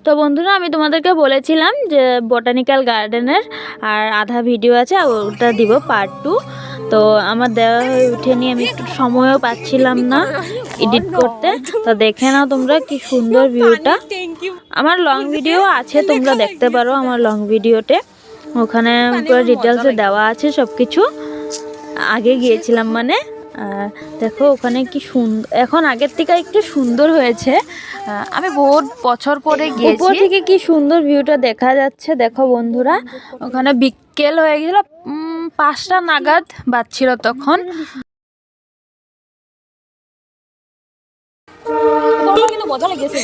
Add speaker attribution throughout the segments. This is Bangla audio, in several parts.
Speaker 1: তো বন্ধুরা আমি তোমাদেরকে বলেছিলাম যে বটানিক্যাল গার্ডেনের আর আধা ভিডিও আছে, ওটা দিব পার্ট 2। তো আমার দেওয়া হয়ে উঠেনি, আমি একটু সময়ও পাচ্ছিলাম না এডিট করতে। তো দেখে নাও তোমরা কি সুন্দর ভিউটা। আমার লং ভিডিও আছে, তোমরা দেখতে পারো আমার লং ভিডিওতে, ওখানে পুরো ডিটেলসে দেওয়া আছে সব কিছু। আগে গিয়েছিলাম মানে দেখো ওখানে কি সুন্দর, এখন আগের থেকে একটু সুন্দর হয়েছে। আমি বহুত বছর পরে গিয়েছি, উপর থেকে কি সুন্দর ভিউটা দেখা যাচ্ছে। দেখো বন্ধুরা, ওখানে বিকেল হয়ে গেছিল, 5টা নাগাদ বাজছিল তখন। কিন্তু মজা লেগেছে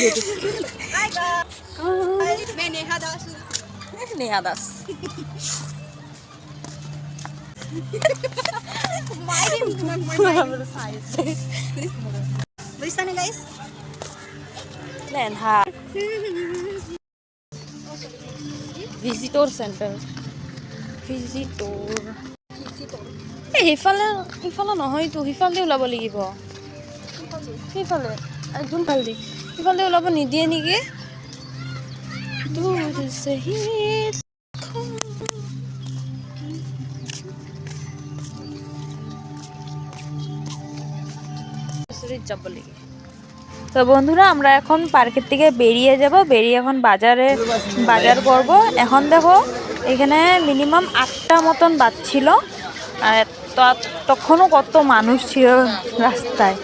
Speaker 1: Neha Das. guys. Visitor center. Visitor. সিফালে নহয় তো, সিফালে ওলাব লাগিব। সিফালে যোনফাল দি সিফালে ওলাব নিদিয়ে নেকি? যাব লাগে। তো বন্ধুরা আমরা এখন পার্কের থেকে বেরিয়ে যাব, বেরিয়ে এখন বাজার করব। এখন দেখো এখানে মিনিমাম 8টা মতন বাজছিল, আর তখনও কত মানুষ ছিল রাস্তায়।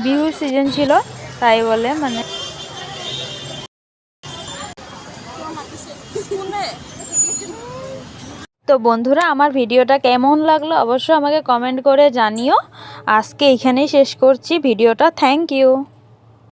Speaker 1: বিহুর সিজন ছিল তাই বলে মানে। তো বন্ধুরা আমার ভিডিওটা কেমন লাগলো অবশ্যই আমাকে কমেন্ট করে জানিও। আজকে এখানেই শেষ করছি ভিডিওটা। Thank you.